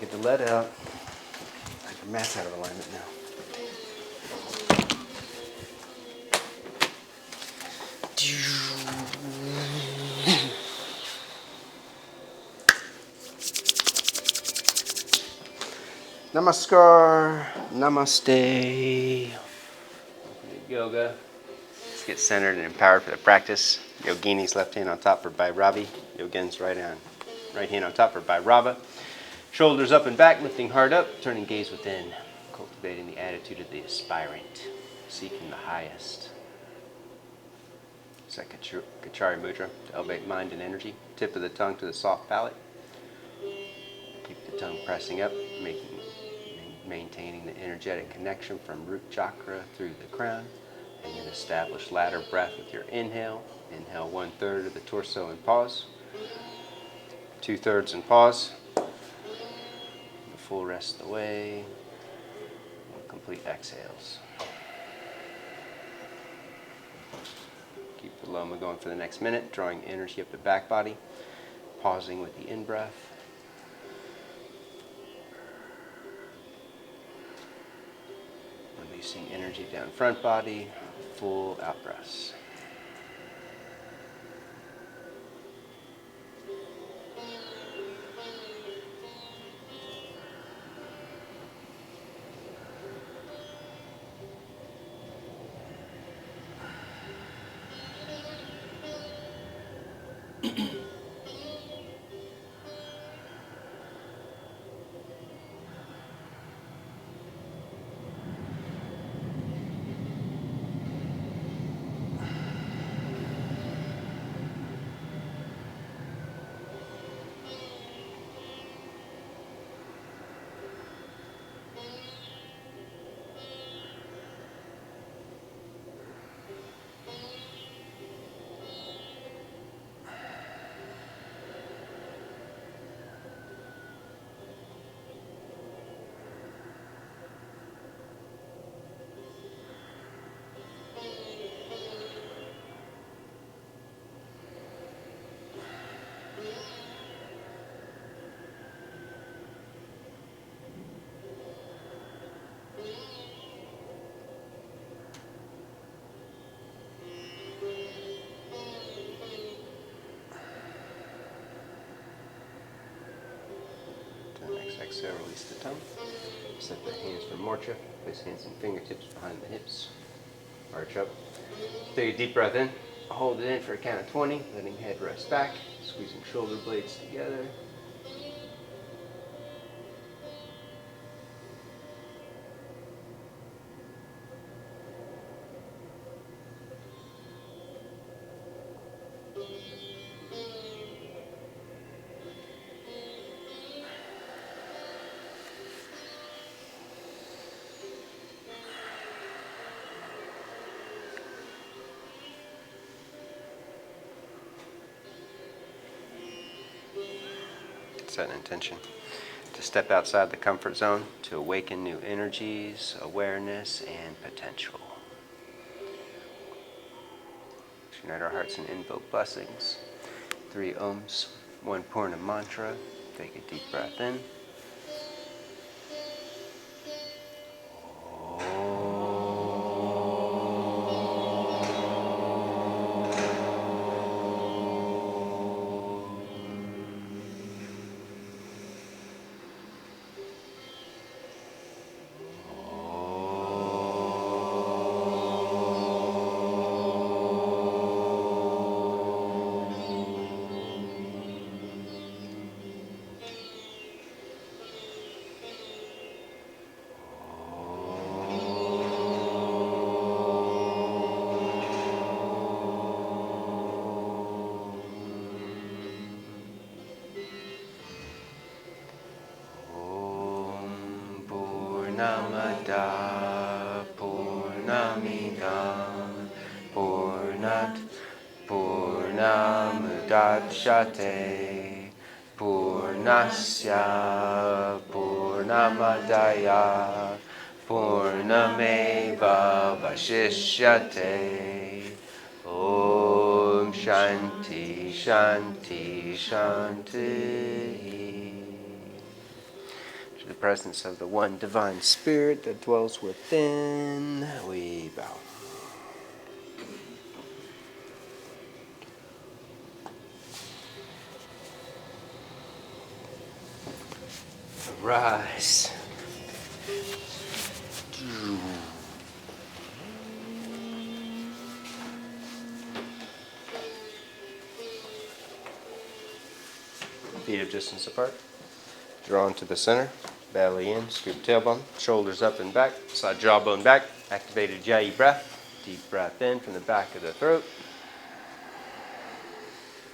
get the lead out. Your mat's out of alignment now. Namaskar, namaste. Yoga. Let's get centered and empowered for the practice. Yogini's left hand on top for Bhairavi. Yogin's right hand on top for Bhairava. Shoulders up and back, lifting heart up, turning gaze within, cultivating the attitude of the aspirant, seeking the highest. Kachari Mudra to elevate mind and energy. Tip of the tongue to the soft palate. Keep the tongue pressing up, maintaining the energetic connection from root chakra through the crown. And then establish ladder breath with your inhale. Inhale 1/3 of the torso and pause. 2/3 and pause. The full rest of the way. Complete exhales. Keep the loma going for the next minute, drawing energy up the back body. Pausing with the in-breath. Releasing energy down front body. Full out breaths. Exhale, release the tongue. Set the hands for Morcha. Place hands and fingertips behind the hips. Arch up. Take a deep breath in. Hold it in for a count of 20. Letting head rest back. Squeezing shoulder blades together. Set an intention to step outside the comfort zone, to awaken new energies, awareness, and potential. Let's unite our hearts and invoke blessings. 3 Ohms, 1 Purna mantra. Take a deep breath in. Purnamada Purnamidam Purnat Purnamudachyate Purnasya Purnamadaya Purnameva Vashishyate. Om Shanti Shanti Shanti. To the presence of the one divine spirit that dwells within, we bow. Rise. Feet of distance apart. Draw into the center. Belly in. Scoop tailbone. Shoulders up and back. Side jawbone back. Activated Ujjayi breath. Deep breath in from the back of the throat.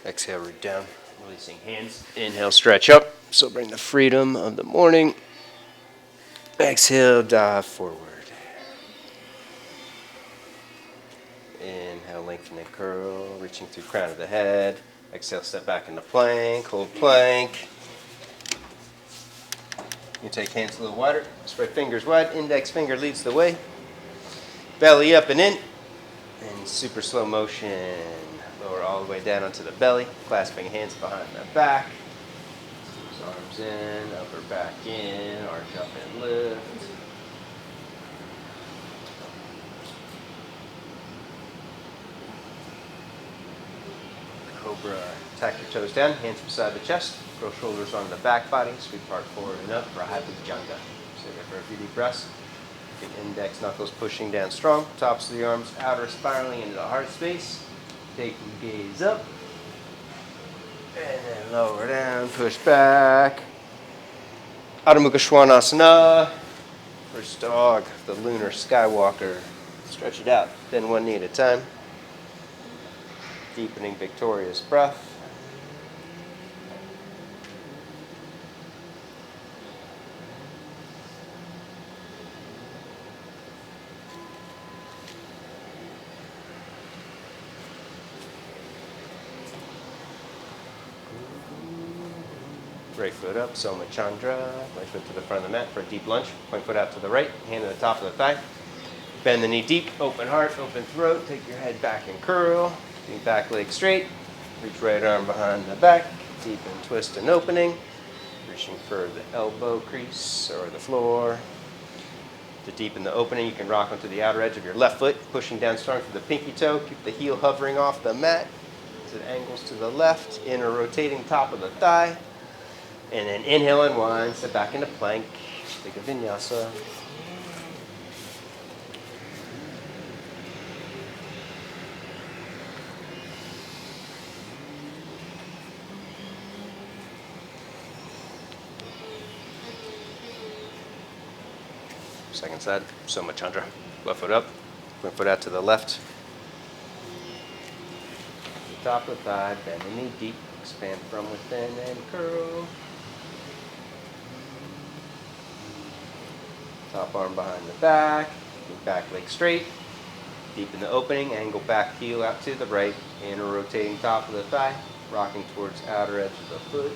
Exhale, root down. Releasing hands. Inhale, stretch up. Celebrating the freedom of the morning. Exhale, dive forward. Inhale, lengthen and curl, reaching through crown of the head. Exhale, step back into plank, hold plank. You take hands a little wider, spread fingers wide, index finger leads the way. Belly up and in, and super slow motion. Lower all the way down onto the belly, clasping hands behind the back. Arms in, upper back in, arch up and lift. Cobra, tack your toes down, hands beside the chest, curl shoulders on the back body, sweep part forward and up for a high bhujanga. Stay there for a few deep breaths. Get index knuckles pushing down strong, tops of the arms outer spiraling into the heart space. Take the gaze up. And then lower down, push back. Adho Mukha Svanasana. First dog, the Lunar Skywalker. Stretch it out, bend one knee at a time. Deepening victorious breath. Right foot up, Soma Chandra. Right foot to the front of the mat for a deep lunge. Point foot out to the right, hand to the top of the thigh. Bend the knee deep, open heart, open throat. Take your head back and curl. Keep back leg straight. Reach right arm behind the back. Deepen, twist, and opening. Reaching for the elbow crease or the floor. To deepen the opening, you can rock onto the outer edge of your left foot, pushing down strong through the pinky toe. Keep the heel hovering off the mat. As it angles to the left, inner rotating top of the thigh. And then inhale, unwind, step back into plank. Take a vinyasa. Second side, Soma Chandra. Left foot up, front foot out to the left. The top of the thigh, bend the knee deep, expand from within and curl. Top arm behind the back, keep back leg straight. Deepen the opening, angle back heel out to the right, inner rotating top of the thigh, rocking towards outer edge of the foot.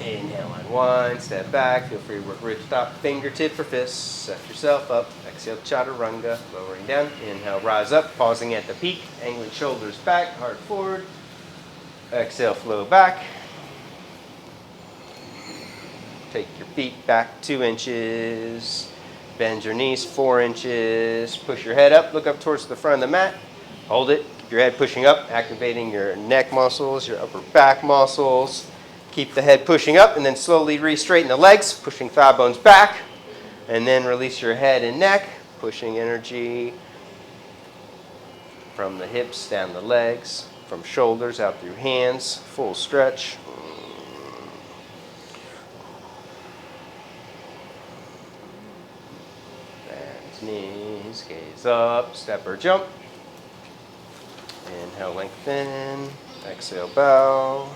Inhale, unwind, step back, feel free to work rich top, fingertip for fists, set yourself up, exhale, chaturanga, lowering down, inhale, rise up, pausing at the peak, angling shoulders back, heart forward, exhale, flow back. Take your feet back 2 inches, bend your knees 4 inches, push your head up, look up towards the front of the mat, hold it, keep your head pushing up, activating your neck muscles, your upper back muscles, keep the head pushing up and then slowly re-straighten the legs, pushing thigh bones back, and then release your head and neck, pushing energy from the hips down the legs, from shoulders out through hands, full stretch. Knees, gaze up, step or jump. Inhale, lengthen. Exhale, bow.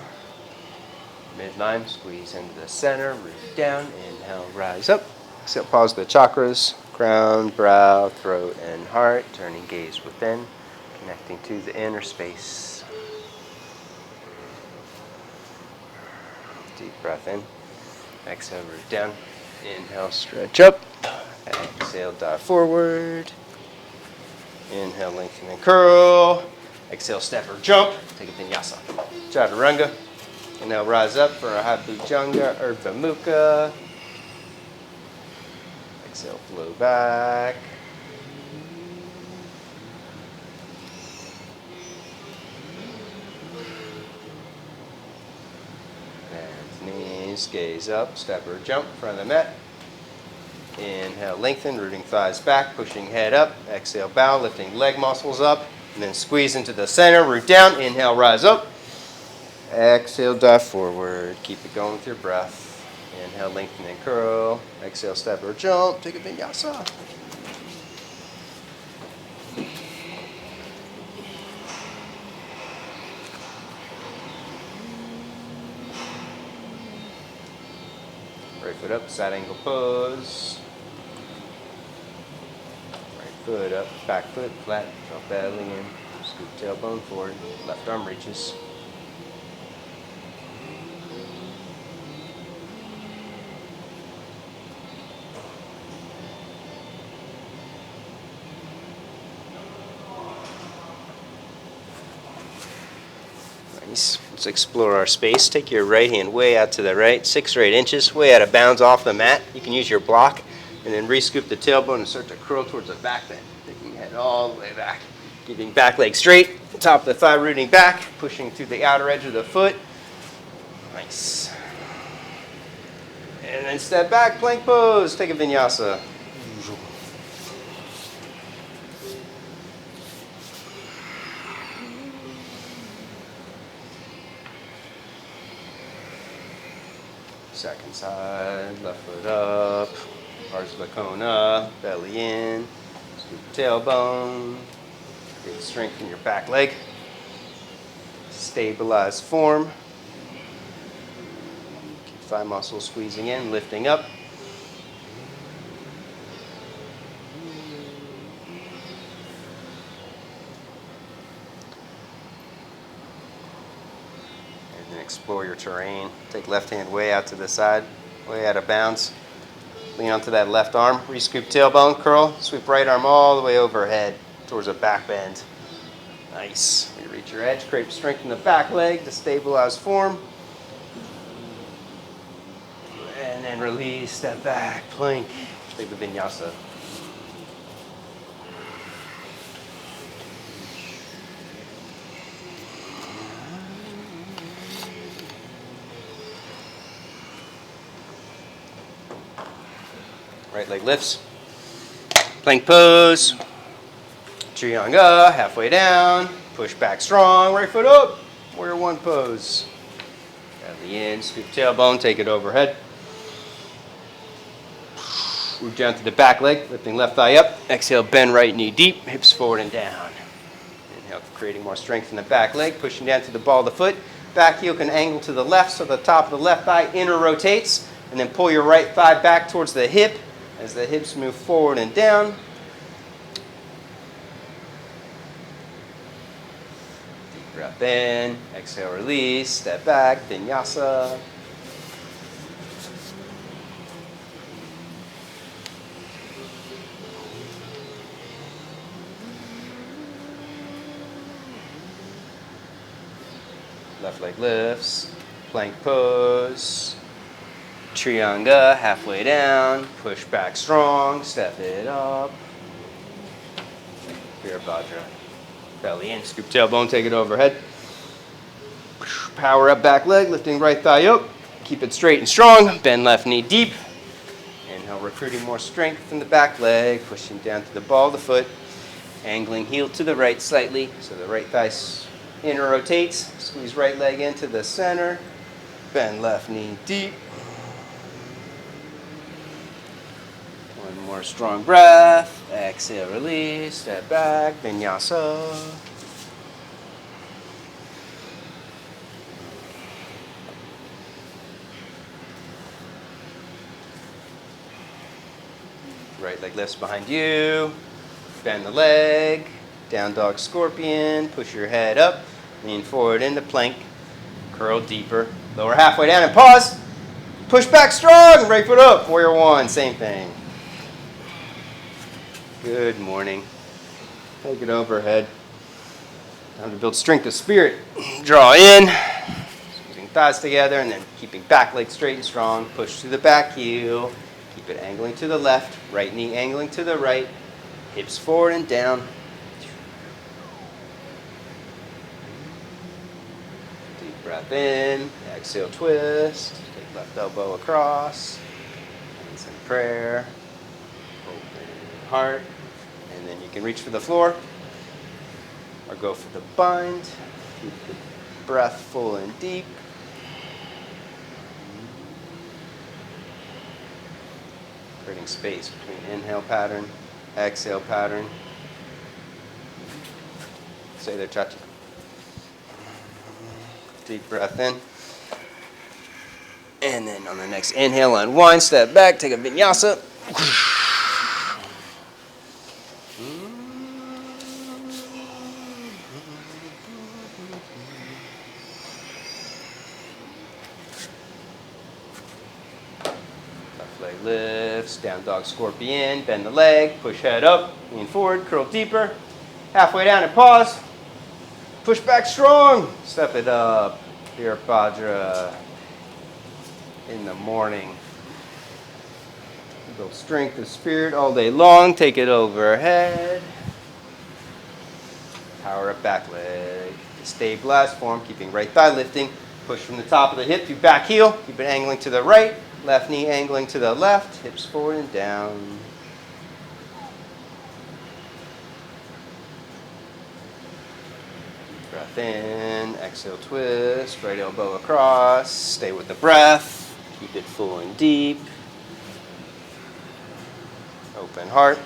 Midline, squeeze into the center, root down. Inhale, rise up. Exhale, pause the chakras, crown, brow, throat, and heart. Turning gaze within, connecting to the inner space. Deep breath in. Exhale, root down. Inhale, stretch up. Exhale, dive forward. Inhale, lengthen and curl. Exhale, step or jump. Take a vinyasa. Chaturanga. And now rise up for a high bhujanga, Urdhva Mukha. Exhale, flow back. Hands, knees, gaze up, step or jump, front of the mat. Inhale, lengthen, rooting thighs back, pushing head up. Exhale, bow, lifting leg muscles up. And then squeeze into the center, root down. Inhale, rise up. Exhale, dive forward. Keep it going with your breath. Inhale, lengthen and curl. Exhale, step or jump. Take a vinyasa. Right foot up, side angle pose. Right foot up, back foot flat, drop belly in. Scoop tailbone forward, left arm reaches. Nice. Let's explore our space. Take your right hand way out to the right, 6 or 8 inches, way out of bounds off the mat. You can use your block, and then re-scoop the tailbone and start to curl towards the back bend. Taking head all the way back. Keeping back leg straight, top of the thigh rooting back, pushing through the outer edge of the foot. Nice. And then step back, plank pose. Take a vinyasa. Second side, left foot up, Ardha Kona, belly in, scoop tailbone, get strength in your back leg, stabilize form, keep thigh muscles squeezing in, lifting up. Explore your terrain. Take left hand way out to the side, way out of bounds. Lean onto that left arm. Re-scoop tailbone, curl. Sweep right arm all the way overhead towards a back bend. Nice. When you reach your edge, create strength in the back leg to stabilize form. And then release, step back, plank. Take the vinyasa. Right leg lifts. Plank pose. Trianga, halfway down. Push back strong. Right foot up. Warrior one pose. Belly in. Scoop tailbone. Take it overhead. Root down to the back leg. Lifting left thigh up. Exhale, bend right knee deep. Hips forward and down. Inhale, creating more strength in the back leg. Pushing down to the ball of the foot. Back heel can angle to the left so the top of the left thigh inner rotates. And then pull your right thigh back towards the hip as the hips move forward and down. Deep breath in, exhale, release, step back, vinyasa. Left leg lifts, plank pose. Trianga, halfway down, push back strong, step it up. Virabhadra. Belly in, scoop tailbone, take it overhead. Power up back leg, lifting right thigh up. Keep it straight and strong, bend left knee deep. Inhale, recruiting more strength in the back leg, pushing down to the ball of the foot. Angling heel to the right slightly, so the right thigh inner rotates. Squeeze right leg into the center. Bend left knee deep. One more strong breath. Exhale, release. Step back. Vinyasa. Right leg lifts behind you. Bend the leg. Down dog scorpion. Push your head up. Lean forward into plank. Curl deeper. Lower halfway down and pause. Push back strong. Right foot up. Warrior one. Same thing. Good morning. Take it overhead. Time to build strength of spirit. Draw in, squeezing thighs together, and then keeping back leg straight and strong. Push through the back heel. Keep it angling to the left. Right knee angling to the right. Hips forward and down. Deep breath in. Exhale, twist. Take left elbow across. Hands in prayer. Open heart. And then you can reach for the floor or go for the bind. Keep the breath full and deep. Creating space between inhale pattern, exhale pattern. Stay there, Chachi. Deep breath in. And then on the next inhale, unwind, step back, take a vinyasa. Leg lifts, down dog scorpion, bend the leg, push head up, lean forward, curl deeper, halfway down and pause, push back strong, step it up, Virabhadra in the morning. Build strength of spirit all day long, take it overhead, power up back leg, stabilized form, keeping right thigh lifting, push from the top of the hip to back heel, keep it angling to the right, left knee angling to the left, hips forward and down. Breath in, exhale, twist, right elbow across, stay with the breath, keep it full and deep. Open heart,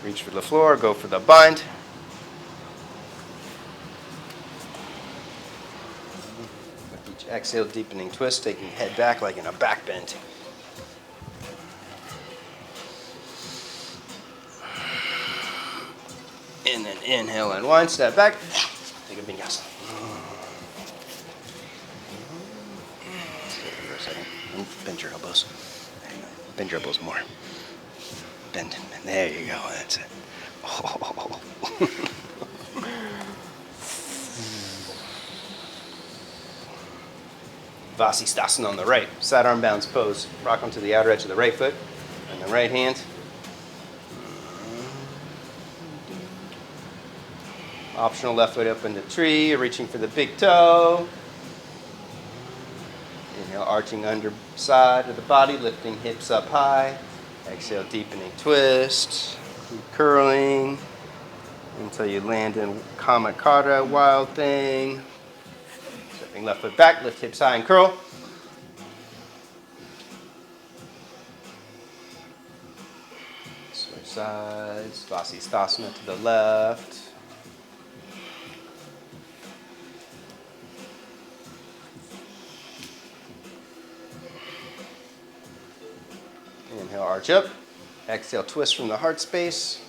reach for the floor, go for the bind. With each exhale, deepening twist, taking head back like in a back bend. And then inhale, unwind, step back, take a vinyasa. Stay there for a second. Bend your elbows. Bend your elbows more. Bend. There you go. That's it. Oh. Vasisthasana on the right. Side arm bounce pose. Rock onto the outer edge of the right foot. And the right hand. Optional left foot up in the tree, reaching for the big toe. Inhale, arching underside of the body, lifting hips up high. Exhale, deepening twist. Keep curling until you land in Kamakara, wild thing. Stepping left foot back, lift hips high and curl. Switch sides, Vasisthasana to the left. Inhale, arch up. Exhale, twist from the heart space.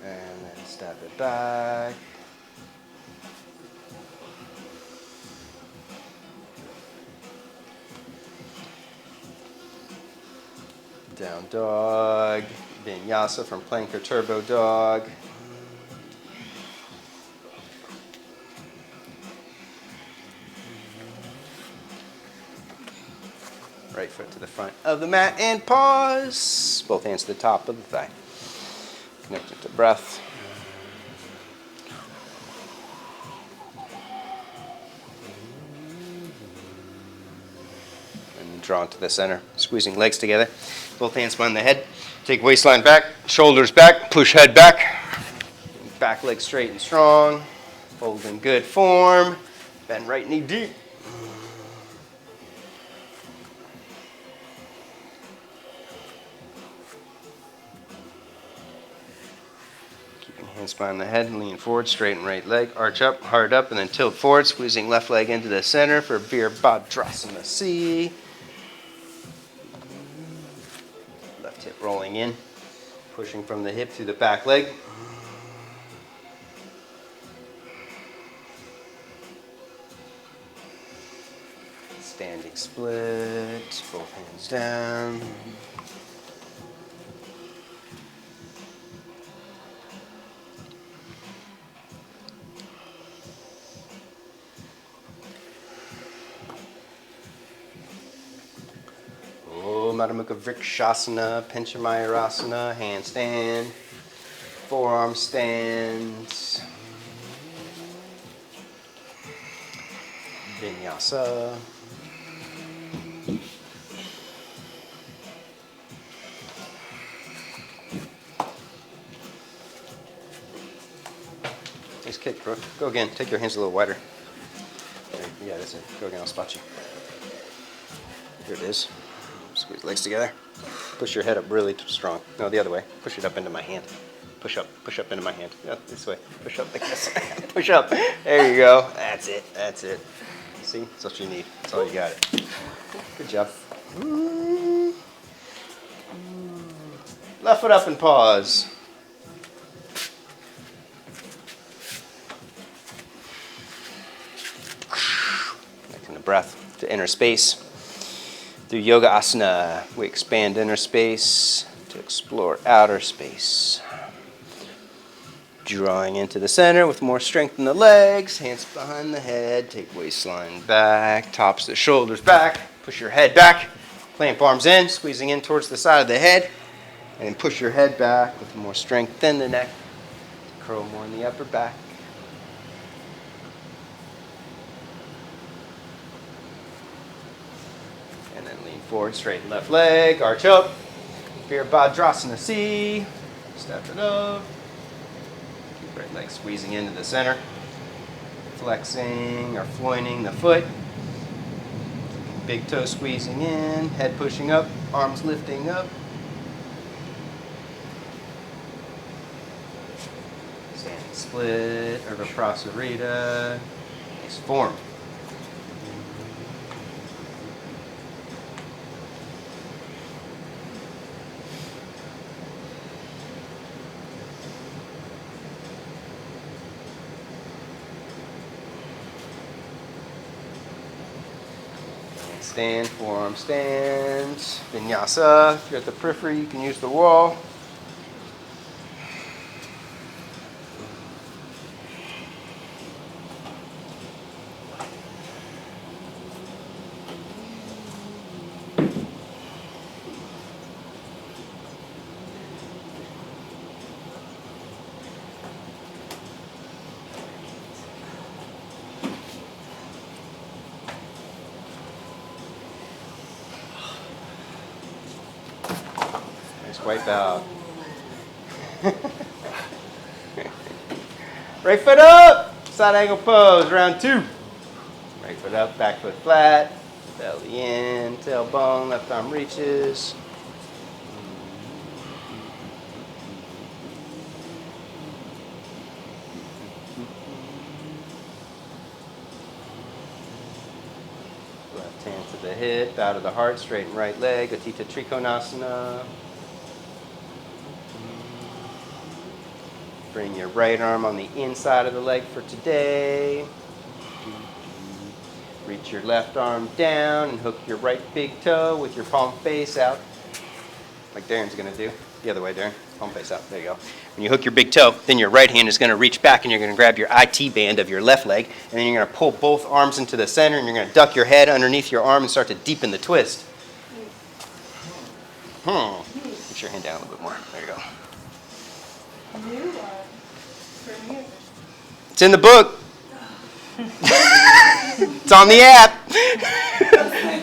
And then step it back. Down dog. Vinyasa from plank or turbo dog. Right foot to the front of the mat and pause. Both hands to the top of the thigh. Connect it to breath. And draw into the center. Squeezing legs together. Both hands behind the head. Take waistline back, shoulders back, push head back. Back leg straight and strong. Fold in good form. Bend right knee deep. Hands behind the head, lean forward, straighten right leg, arch up, hard up, and then tilt forward, squeezing left leg into the center for Virabhadrasana C. Left hip rolling in, pushing from the hip through the back leg. Standing split, both hands down. Madhu Mukha Vrikshasana, Panchamayurasana, handstand, forearm stands, Vinyasa. Nice kick, Brooke. Go again. Take your hands a little wider. Yeah, that's it. Go again. I'll spot you. Here it is. Squeeze legs together. Push your head up really strong. No, the other way. Push it up into my hand. Push up into my hand. Yeah, this way. Push up like this. Push up. There you go. That's it. That's it. See? That's what you need. That's all you got it. Good job. Left foot up and pause. Connecting the breath to inner space. Through yoga asana, we expand inner space to explore outer space. Drawing into the center with more strength in the legs, hands behind the head, take waistline back, tops the shoulders back, push your head back, plant palms in, squeezing in towards the side of the head, and then push your head back with more strength in the neck, curl more in the upper back. And then lean forward, straighten left leg, arch up, Virabhadrasana C, step it up. Right leg squeezing into the center, flexing or floining the foot, big toe squeezing in, head pushing up, arms lifting up. Standing split, Urdhva Prasarita, nice form. Stand, forearm stands, Vinyasa. If you're at the periphery, you can use the wall. Wipe out. Right foot up. Side angle pose, round 2. Right foot up, back foot flat. Belly in, tailbone, left arm reaches. Left hand to the hip, bow to the heart, straighten right leg, Utthita Trikonasana. Bring your right arm on the inside of the leg for today. Reach your left arm down and hook your right big toe with your palm face out, like Darren's going to do. The other way, Darren. Palm face out. There you go. When you hook your big toe, then your right hand is going to reach back and you're going to grab your IT band of your left leg, and then you're going to pull both arms into the center and you're going to duck your head underneath your arm and start to deepen the twist. Put your hand down a little bit more. There you go. It's in the book. It's on the app.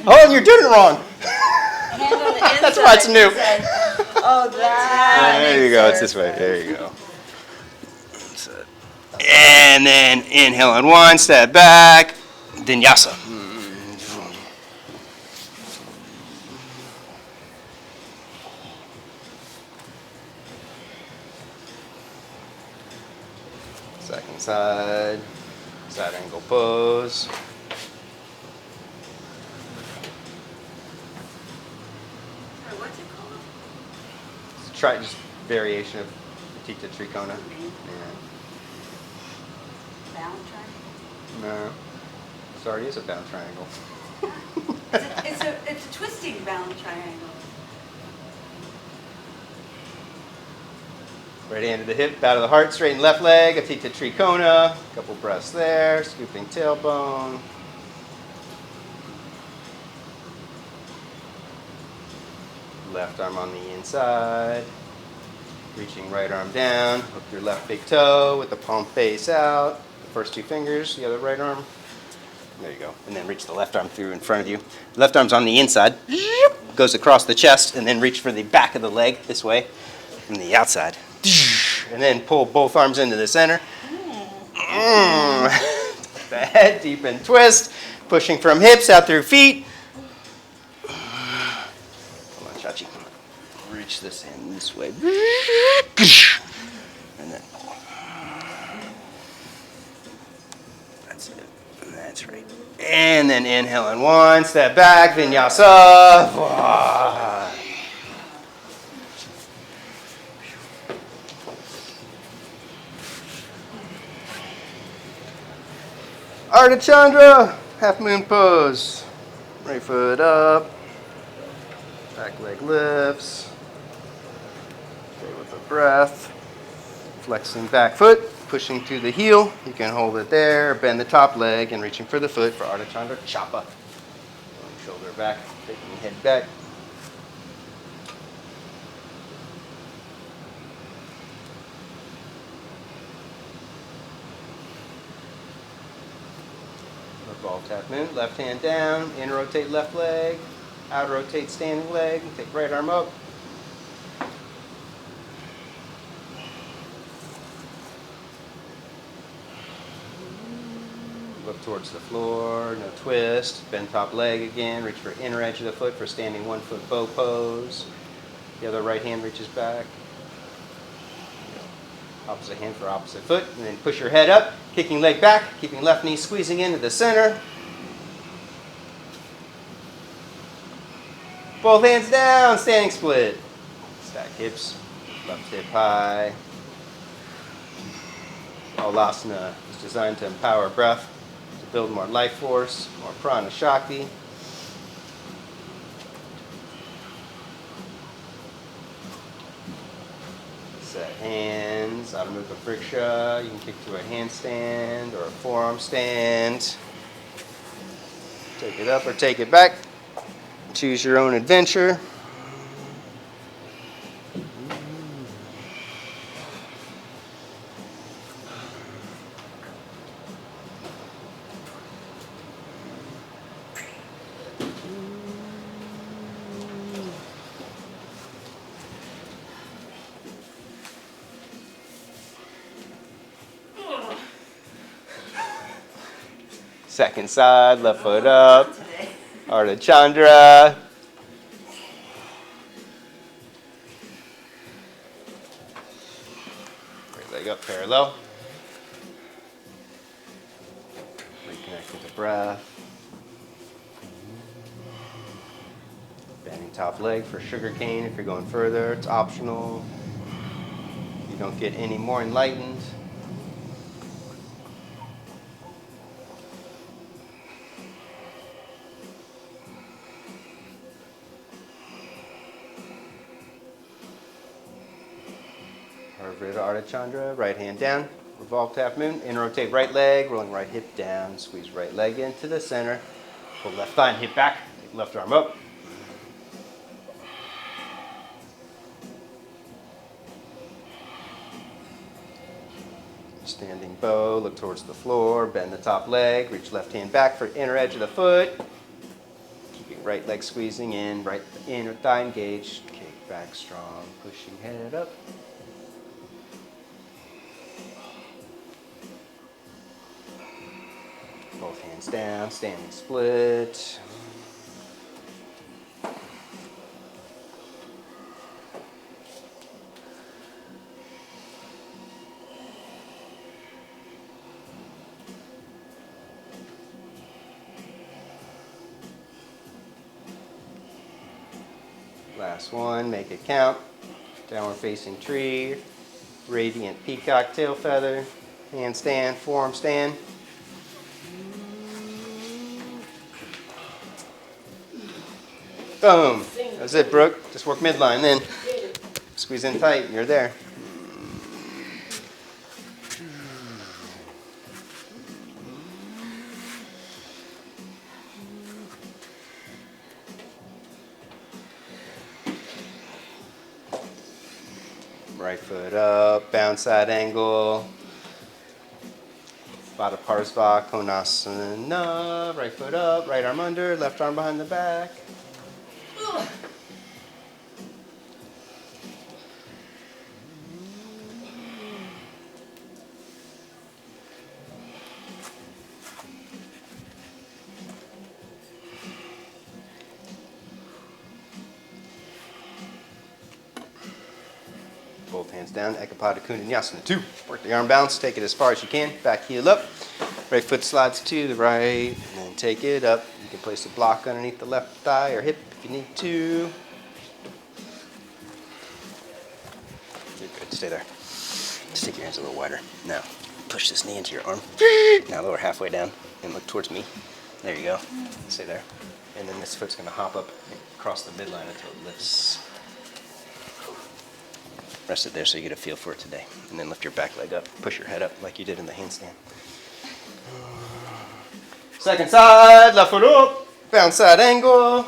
Oh, you're doing it wrong. That's why it's new. Oh, that. There you go. It's this way. There you go. And then inhale on one, step back, Vinyasa. Second side, side angle pose. What's it called? Try just variation of Utthita Trikona. Yeah. Bound triangle? No. This already is a bound triangle. It's a twisting bound triangle. Right hand to the hip, bow to the heart, straighten left leg, Utthita Trikona. Couple breaths there, scooping tailbone. Left arm on the inside. Reaching right arm down. Hook your left big toe with the palm face out. The first two fingers, the other right arm. There you go. And then reach the left arm through in front of you. Left arm's on the inside. Goes across the chest, and then reach for the back of the leg this way from the outside. And then pull both arms into the center. The head deep and twist. Pushing from hips out through feet. Come on, Chachi. Reach this hand this way. And then. That's it. That's right. And then inhale and one. Step back. Vinyasa. Ardha half moon pose. Right foot up. Back leg lifts. Stay with the breath. Flexing back foot, pushing to the heel. You can hold it there, bend the top leg, and reaching for the foot for Ardha Chapter. Going shoulder back, taking the head back. Revolve tap moon, left hand down, in rotate left leg, out rotate standing leg, take right arm up. Look towards the floor, no twist, bend top leg again, reach for inner edge of the foot for standing 1 foot bow pose. The other right hand reaches back. Opposite hand for opposite foot, and then push your head up, kicking leg back, keeping left knee squeezing into the center. Both hands down, standing split. Stack hips, left hip high. Alasana is designed to empower breath, to build more life force, more prana shakti. Set hands, Adho Mukha Vriksha. You can kick to a handstand or a forearm stand. Take it up or take it back. Choose your own adventure. Second side, left foot up. Ardha Chandra. Right leg up parallel. Reconnect with the breath. Bending top leg for sugar cane if you're going further. It's optional. You don't get any more enlightened. Ardha Chandra, right hand down, revolve half moon, in rotate right leg, rolling right hip down, squeeze right leg into the center, pull left thigh and hip back, take left arm up. Standing bow, look towards the floor, bend the top leg, reach left hand back for inner edge of the foot, keeping right leg squeezing in, right inner thigh engaged, kick back strong, pushing head up. Both hands down, standing split. Last one, make it count. Downward facing tree, radiant peacock tail feather, handstand, forearm stand. Boom. That's it, Brooke. Just work midline then. Squeeze in tight and you're there. Right foot up, bound side angle. Bada Parsva Konasana. Right foot up, right arm under, left arm behind the back. Both hands down, Ekapada Kundanyasana. 2. Work the arm balance, take it as far as you can. Back heel up. Right foot slides to the right, and then take it up. You can place a block underneath the left thigh or hip if you need to. You're good, stay there. Just take your hands a little wider. Now, push this knee into your arm. Now lower halfway down and look towards me. There you go. Stay there. And then this foot's gonna hop up across the midline until it lifts. Rest it there so you get a feel for it today. And then lift your back leg up. Push your head up like you did in the handstand. Second side, left foot up. Bound side angle.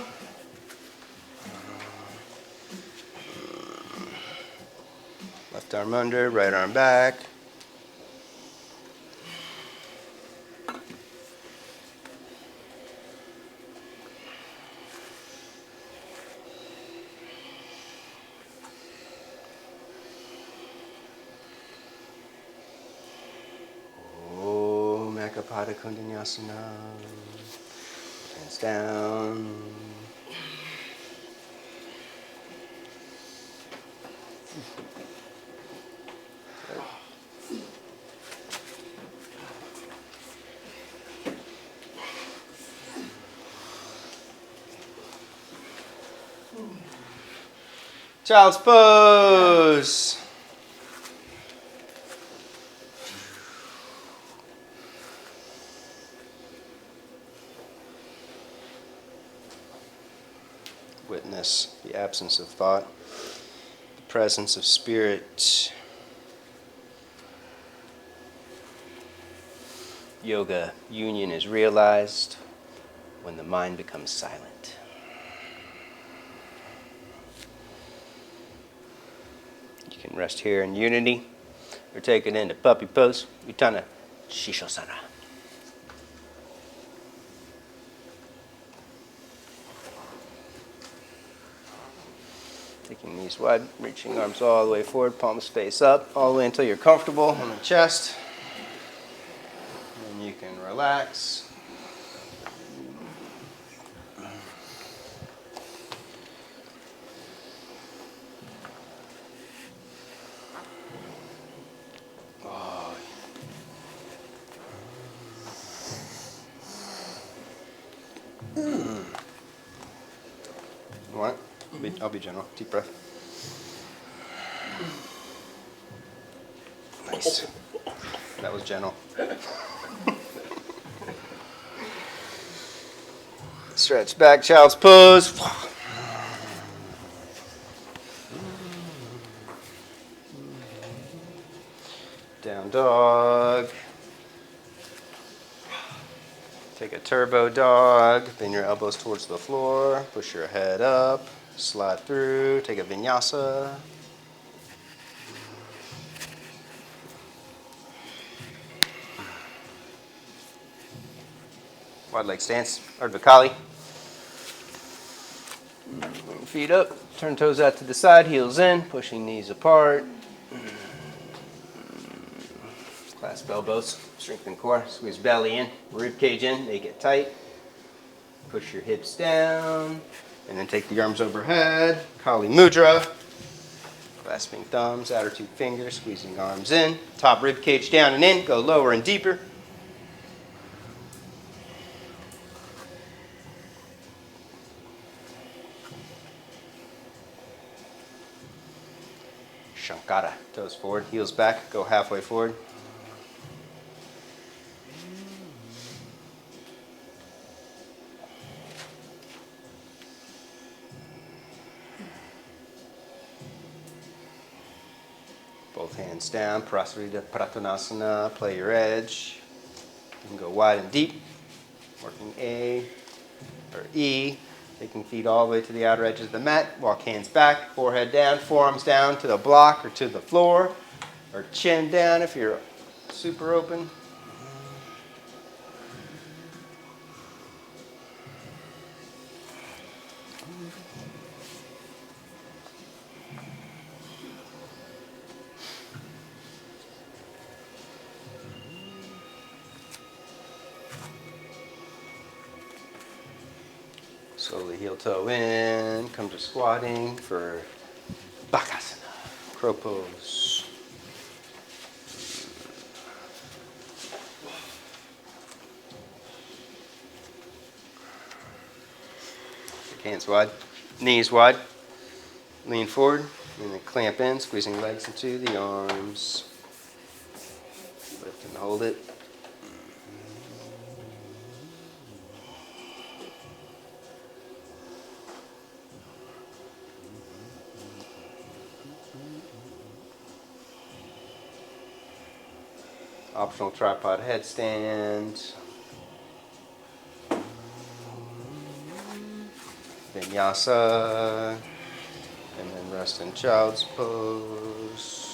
Left arm under, right arm back. Ekapada Kundanyasana. Hands down. Child's pose. Witness the absence of thought, the presence of spirit. Yoga union is realized when the mind becomes silent. You can rest here in unity or take it into puppy pose, Utthana Shishosana. Taking knees wide, reaching arms all the way forward, palms face up, all the way until you're comfortable on the chest. And you can relax. You want it? I'll be general. Deep breath. Nice. That was gentle. Stretch back, child's pose. Down dog. Take a turbo dog. Bend your elbows towards the floor. Push your head up. Slide through. Take a vinyasa. Wide leg stance. Ardha Kali. Feet up. Turn toes out to the side. Heels in. Pushing knees apart. Clasp elbows. Strengthen core. Squeeze belly in. Rib cage in. Make it tight. Push your hips down. And then take the arms overhead. Kali Mudra. Clasping thumbs, outer two fingers, squeezing arms in. Top rib cage down and in. Go lower and deeper. Shankara. Toes forward, heels back. Go halfway forward. Both hands down, Prasarita Pratanasana, play your edge. You can go wide and deep, working A or E, Taking feet all the way to the outer edges of the mat. Walk hands back, forehead down, forearms down to the block or to the floor, or chin down if you're super open. Slowly heel toe in, come to squatting for Bakasana, crow pose. Hands wide, knees wide, lean forward, and then clamp in, squeezing legs into the arms. Lift and hold it. Optional tripod headstand. Vinyasa. And then rest in child's pose.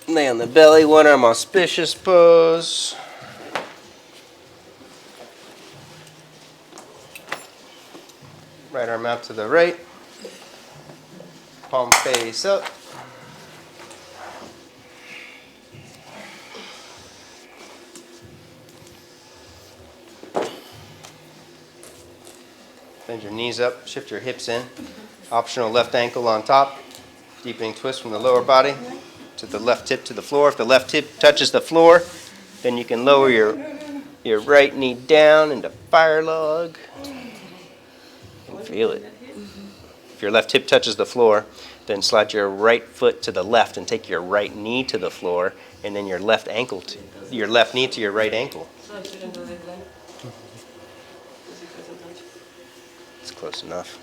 Lay on the belly, one arm auspicious pose. Right arm out to the right. Palm face up. Bend your knees up, shift your hips in. Optional left ankle on top. Deepening twist from the lower body to the left hip to the floor. If the left hip touches the floor, then you can lower your right knee down into fire log. You can feel it. If your left hip touches the floor, then slide your right foot to the left and take your right knee to the floor, and then your left ankle to your left knee to your right ankle. It's close enough.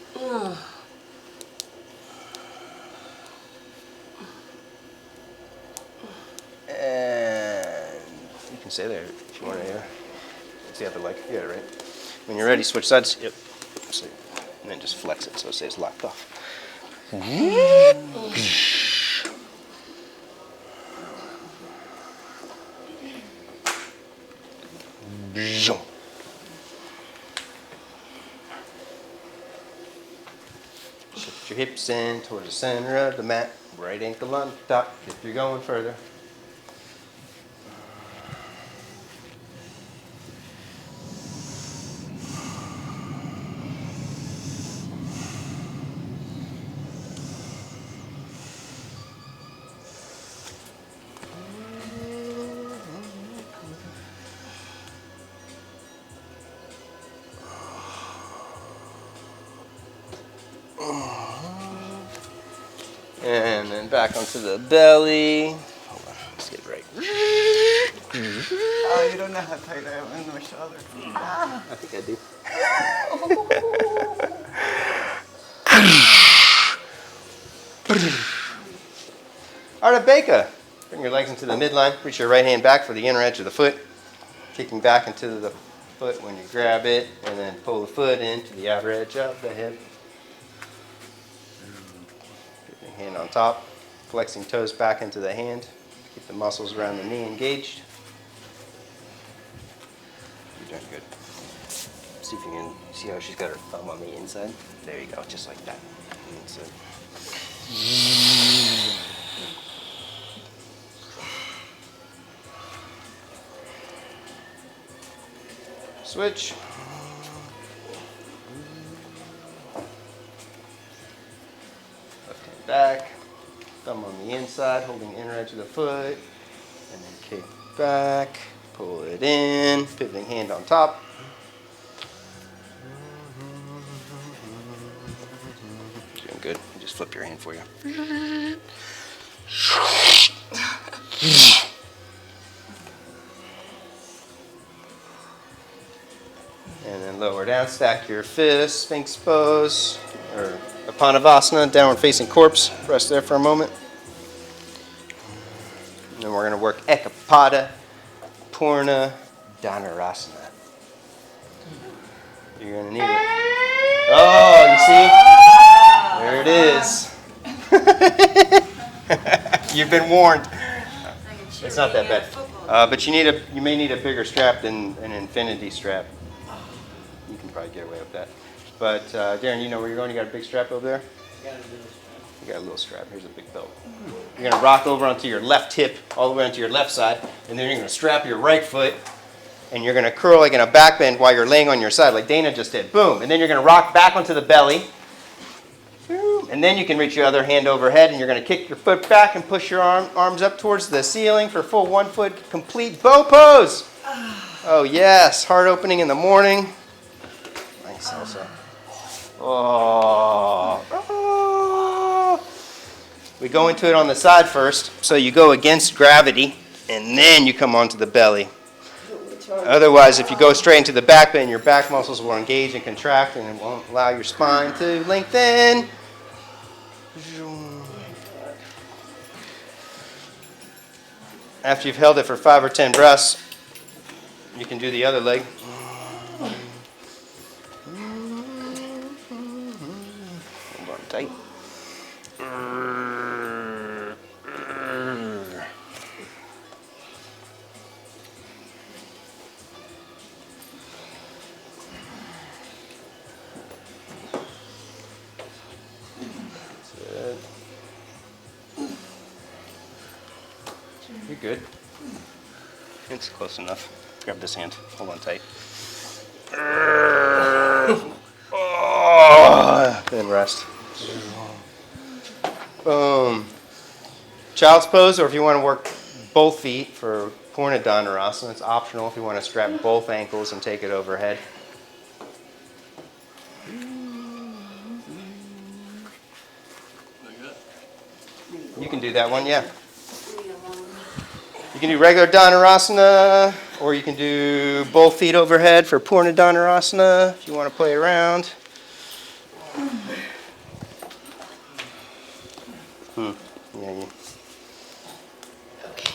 And you can stay there if you want to. It's the other leg. Yeah, right. When you're ready, switch sides. Yep. So, and then just flex it so it stays locked off. Shift your hips in towards the center of the mat. Right ankle on top if you're going further. And then back onto the belly. Hold on, let's get right. Oh, you don't know how tight I am in my shoulder. I think I do. Ardabeka. Bring your legs into the midline. Reach your right hand back for the inner edge of the foot. Kicking back into the foot when you grab it, and then pull the foot into the outer edge of the hip. Hand on top, flexing toes back into the hand. Keep the muscles around the knee engaged. You're doing good. See if you can see how she's got her thumb on the inside. There you go, just like that. That's it. Switch. Left hand back. Thumb on the inside, holding the inner edge of the foot. And then kick back. Pull it in. Pivoting hand on top. Doing good. Just flip your hand for you. And then lower down around, stack your fists, Sphinx pose, or Apanavasana, downward facing corpse. Rest there for a moment. And then we're going to work Ekapada, Purna, Dhanurasana. You're going to need it. Oh, you see? There it is. You've been warned. It's not that bad. But you may need a bigger strap than an infinity strap. You can probably get away with that. But Darren, you know where you're going? You got a big strap over there? You got a little strap. Here's a big belt. You're going to rock over onto your left hip, all the way onto your left side, and then you're going to strap your right foot, and you're going to curl like in a back bend while you're laying on your side, like Dana just did. Boom. And then you're going to rock back onto the belly. And then you can reach your other hand overhead, and you're going to kick your foot back and push your arms up towards the ceiling for full 1 foot complete bow pose. Oh, yes. Heart opening in the morning. Nice also. Oh. We go into it on the side first. So you go against gravity, and then you come onto the belly. Otherwise, if you go straight into the back bend, your back muscles will engage and contract, and it won't allow your spine to lengthen. After you've held it for 5 or 10 breaths, you can do the other leg. Hold on tight. You're good. It's close enough. Grab this hand. Hold on tight. Then rest. Boom. Child's pose, or if you want to work both feet for Purna Dhanurasana, it's optional if you want to strap both ankles and take it overhead. You can do that one, yeah. You can do regular Dhanurasana, or you can do both feet overhead for Purna Dhanurasana if you want to play around. Yeah. Okay.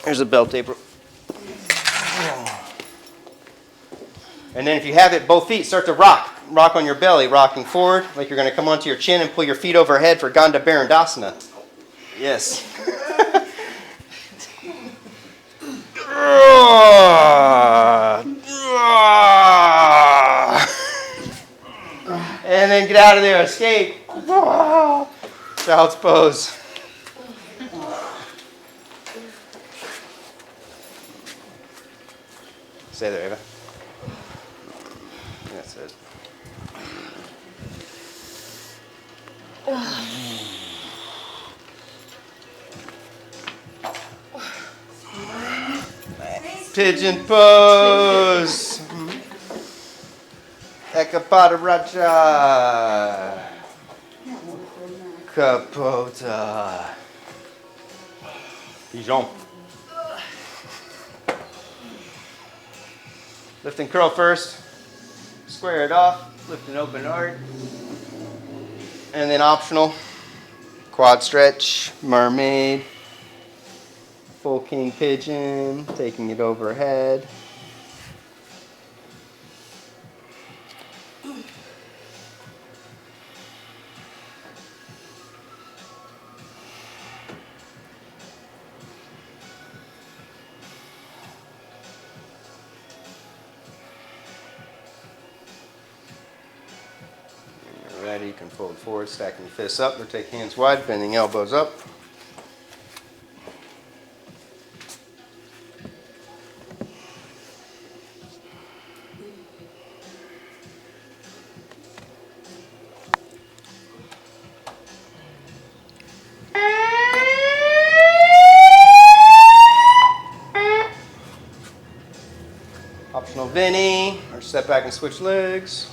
There's a belt taper. And then if you have it, both feet start to rock. Rock on your belly, rocking forward, like you're going to come onto your chin and pull your feet overhead for Ganda Barandasana. Yes. And then get out of there, escape. Child's pose. Stay there, Ava. That's it. Pigeon pose. Ekapada Raja. Kapota. Pigeon. Lift and curl first. Square it off. Lift and open heart. And then optional. Quad stretch. Mermaid. Full king pigeon. Taking it overhead. Ready, you can fold forward, stacking fists up, or take hands wide, bending elbows up. Optional Vinny, or step back and switch legs.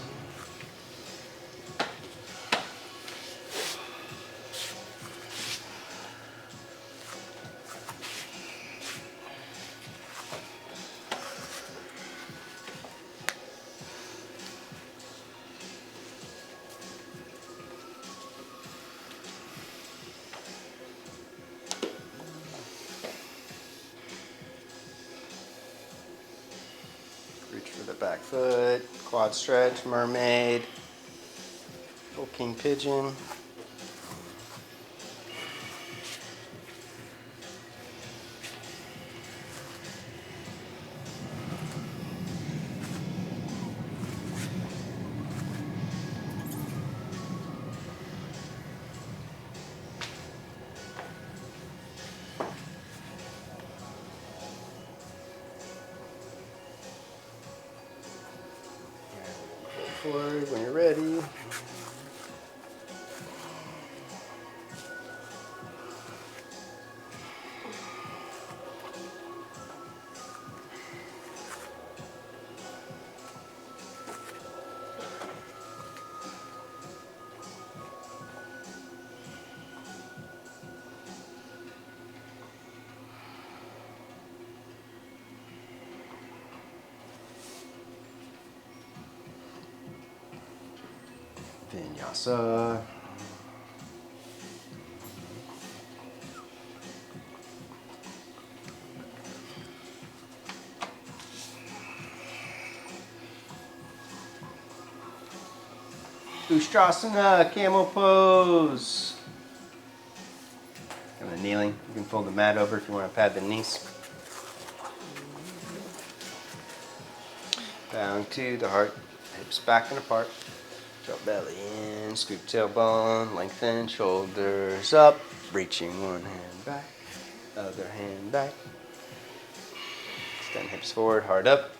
back foot, quad stretch, mermaid, full king pigeon. Forward when you're ready. Vinyasa. Ustrasana, camel pose. Kind of kneeling. You can fold the mat over if you want to pad the knees. Bowing to the heart, hips back and apart. Drop belly in, scoop tailbone, lengthen shoulders up. Reaching one hand back, other hand back. Extend hips forward, heart up.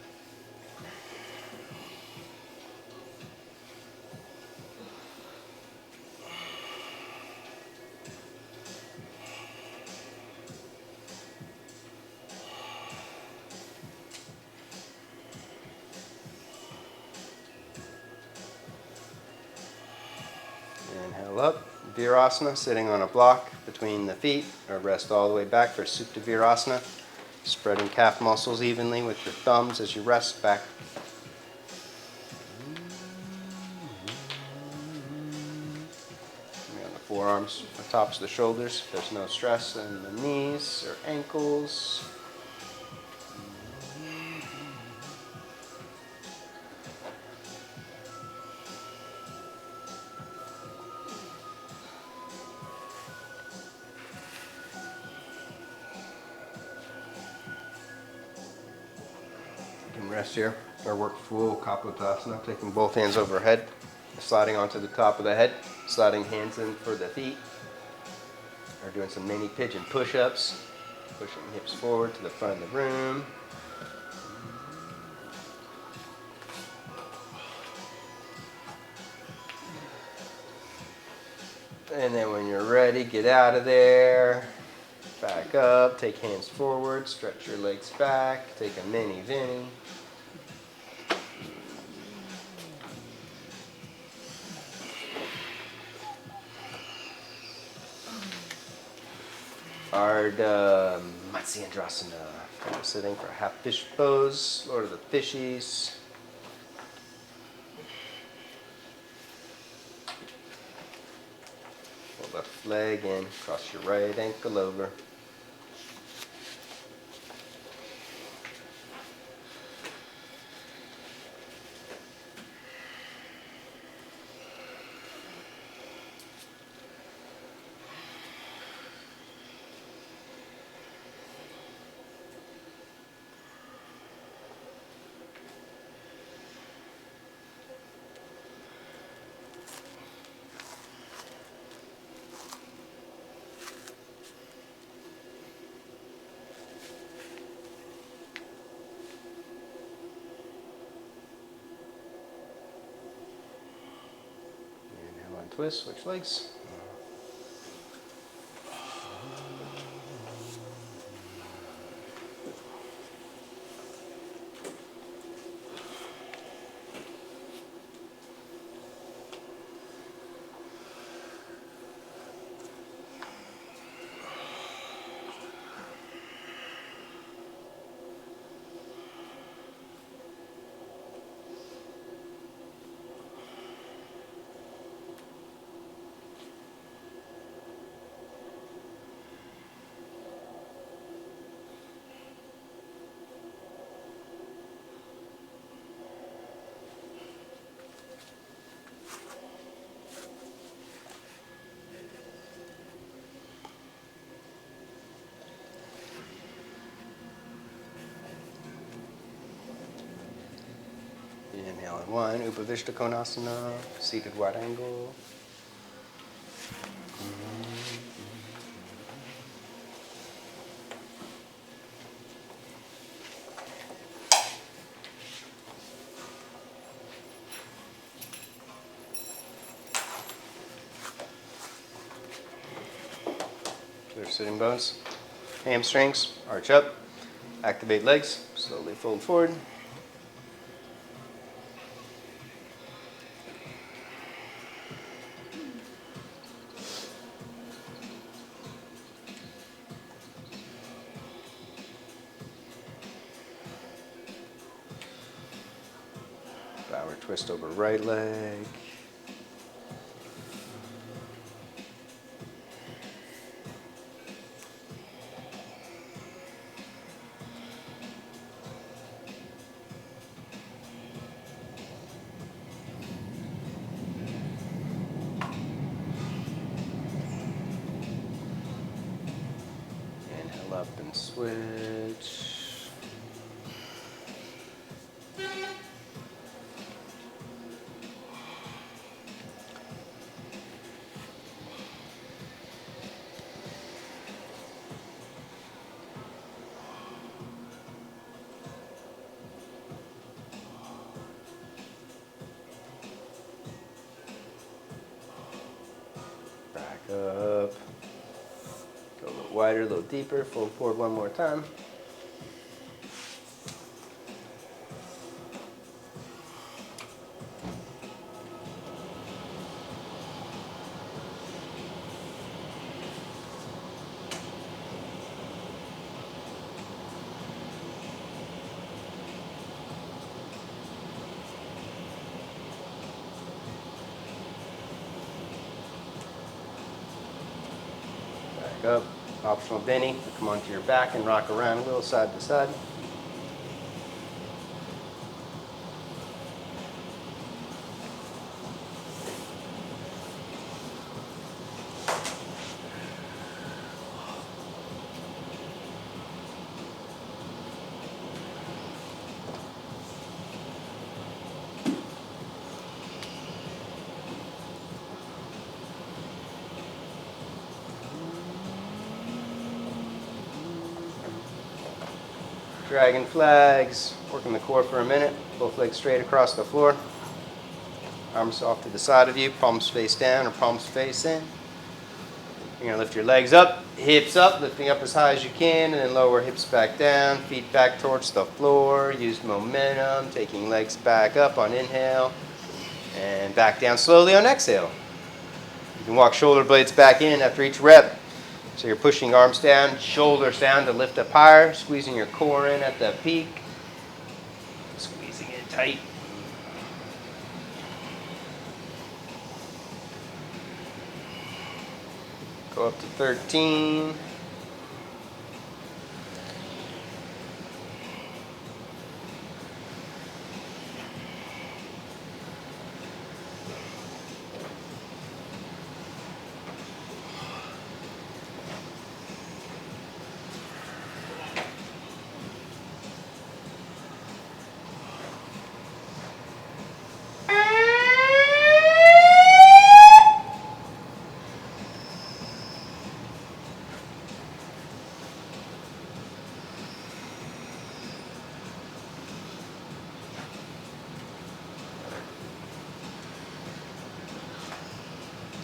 Inhale up, Virasana, sitting on a block between the feet, or rest all the way back for Supta Virasana. Spreading calf muscles evenly with your thumbs as you rest back. On the forearms, the tops of the shoulders. There's no stress in the knees or ankles. Rest here, or work full Kapotasana, taking both hands overhead, sliding onto the top of the head, sliding hands in for the feet, or doing some mini pigeon push-ups, pushing hips forward to the front of the room. And then when you're ready, get out of there, back up, take hands forward, stretch your legs back, take a mini Vinny. Ardha Matsyendrasana. Sitting for half fish pose, Lord of the Fishies. Pull left leg in, cross your right ankle over. Twist, switch legs. Inhale in 1, Upavishta Konasana, seated wide angle. Clear sitting bones. Hamstrings, arch up. Activate legs, slowly fold forward. Bower twist over right leg. Inhale up and switch. Back up. Go a little wider, a little deeper. Fold forward one more time. Back up. Optional Benny. Come onto your back and rock around a little side to side. Dragon flags, working the core for a minute, both legs straight across the floor. Arms off to the side of you, palms face down or palms face in. You're going to lift your legs up, hips up, lifting up as high as you can, and then lower hips back down, feet back towards the floor. Use momentum, taking legs back up on inhale, and back down slowly on exhale. You can walk shoulder blades back in after each rep. So you're pushing arms down, shoulders down to lift up higher, squeezing your core in at the peak, squeezing it tight. Go up to 13.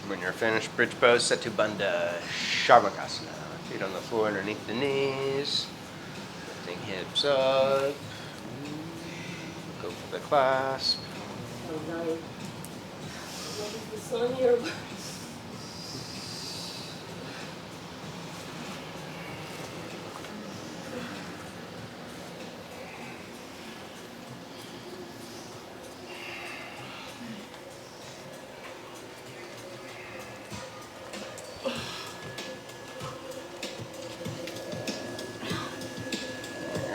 When you're finished, bridge pose, Setu Bandha Shavasana. Feet on the floor underneath the knees. Lifting hips up. Go for the clasp. Oh, no. What is the sun here?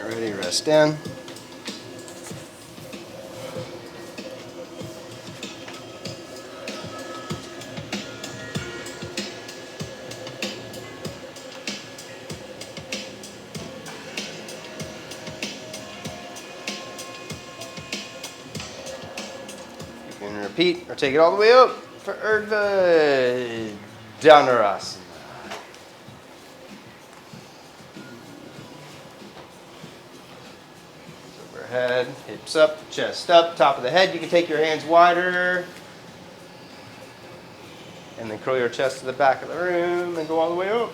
Ready, rest down. can repeat or take it all the way up for Urdhva Dhanurasana. Overhead, hips up, chest up, top of the head. You can take your hands wider. And then curl your chest to the back of the room and go all the way up.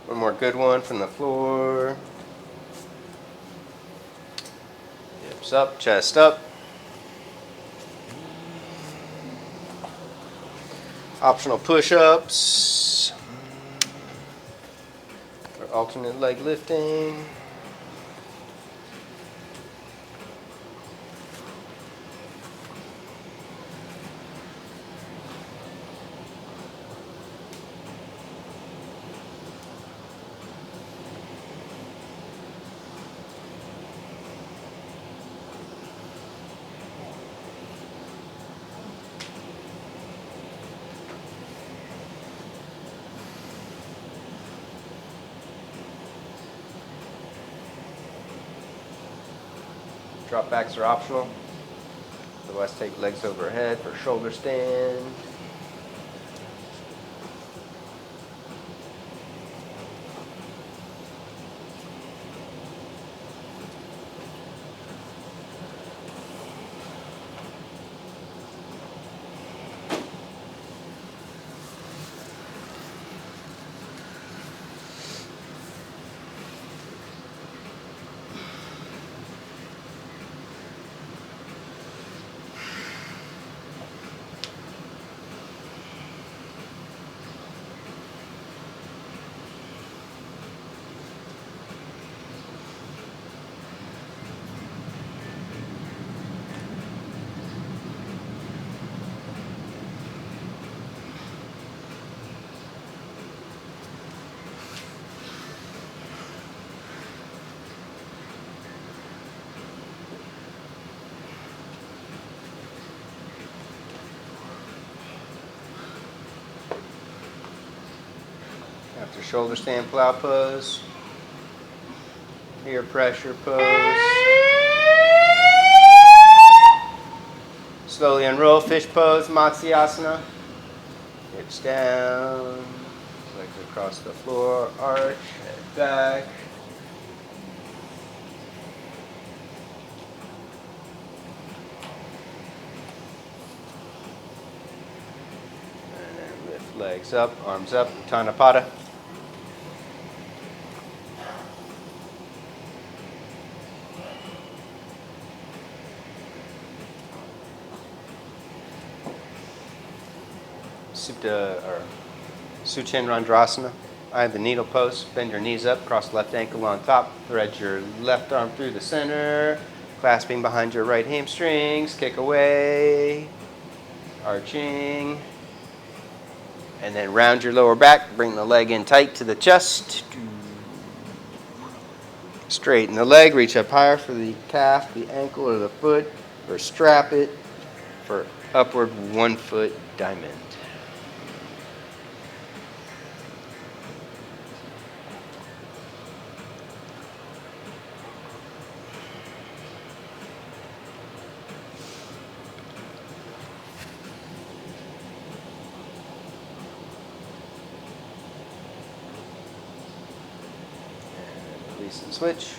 One more good one from the floor. Hips up, chest up. Optional push-ups. Or alternate leg lifting. Drop backs are optional. Otherwise, take legs overhead for shoulder stand. After shoulder stand, plow pose, ear pressure pose. Slowly unroll, fish pose, Matsyasana. Hips down, legs across the floor, arch, head back. And then lift legs up, arms up, Tanapada. Suchen Randrasana. I have the needle pose. Bend your knees up, cross left ankle on top. Thread your left arm through the center, clasping behind your right hamstrings. Kick away, arching. And then round your lower back. Bring the leg in tight to the chest. Straighten the leg. Reach up higher for the calf, the ankle, or the foot. Or strap it for upward 1 foot diamond. Release and switch.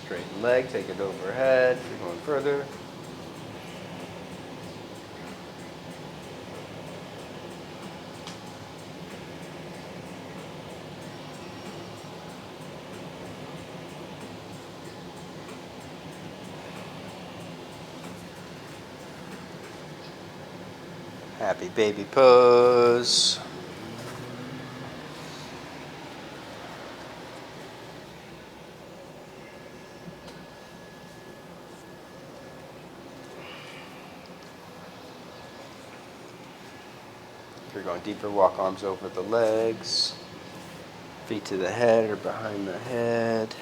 Straighten leg, take it overhead if you're going further. Happy baby pose. If you're going deeper, walk arms over the legs. Feet to the head or behind the head.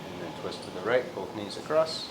And then twist to the right, both knees across.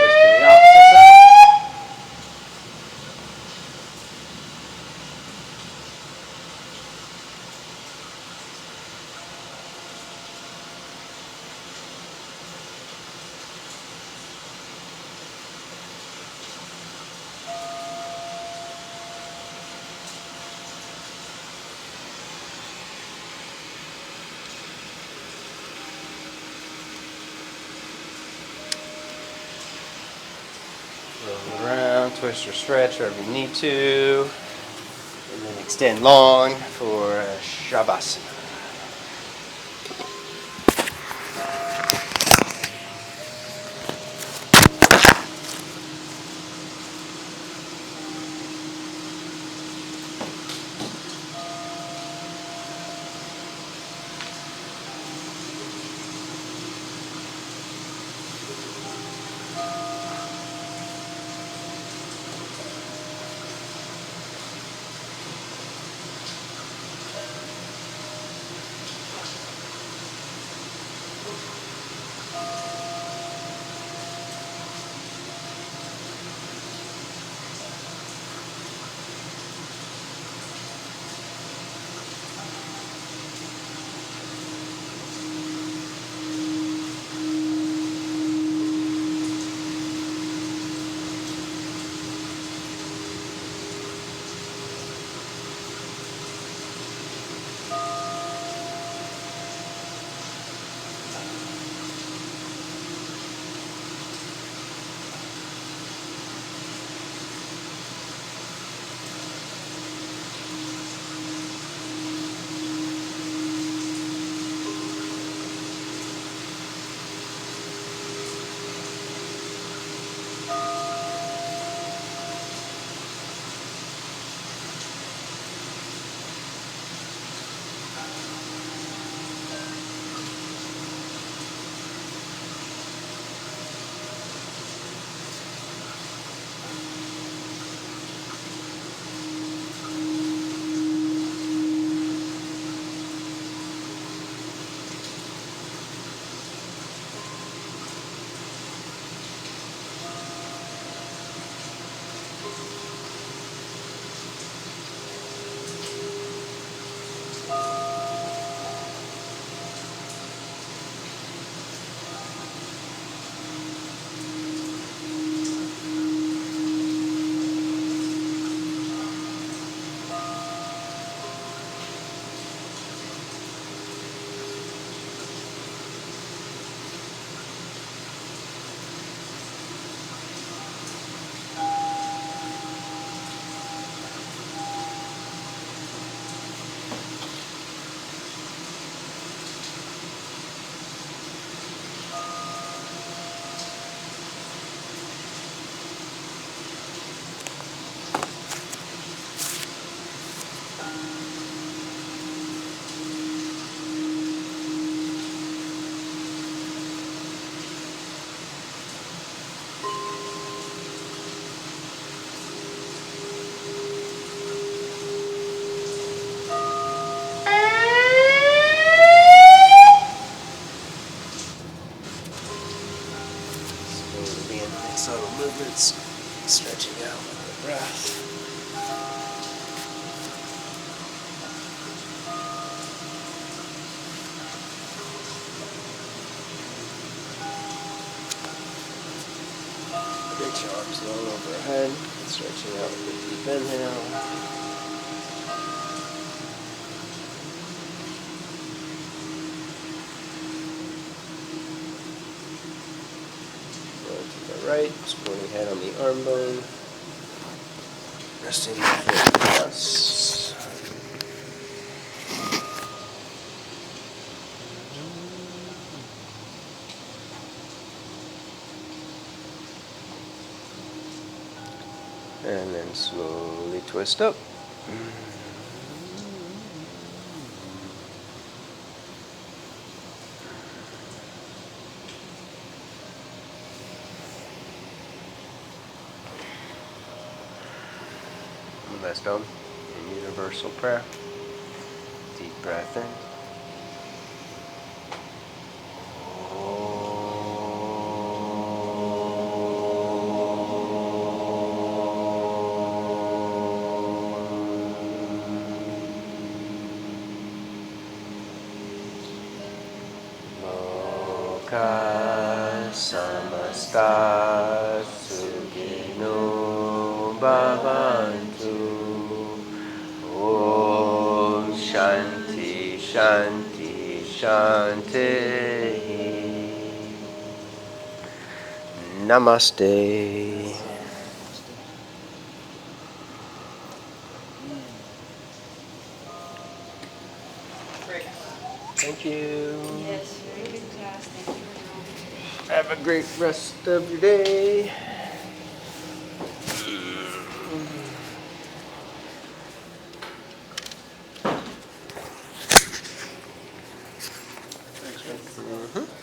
Twist to the opposite side. Roll around, twist or stretch wherever you need to. And then extend long for Shavasana. Slowly in subtle movements, stretching out with the breath. Reach your arms long overhead, stretching out with a deep inhale. Roll to the right, supporting head on the arm bone. Resting the foot across. And then slowly twist up. Let's go. A universal prayer. Deep breath in. Samasta Sukhino Bhavantu. Om Shanti Shanti Shanti. Namaste. Thank you. Yes, very good class. Thank you. Have a great rest of your day. Thanks, man.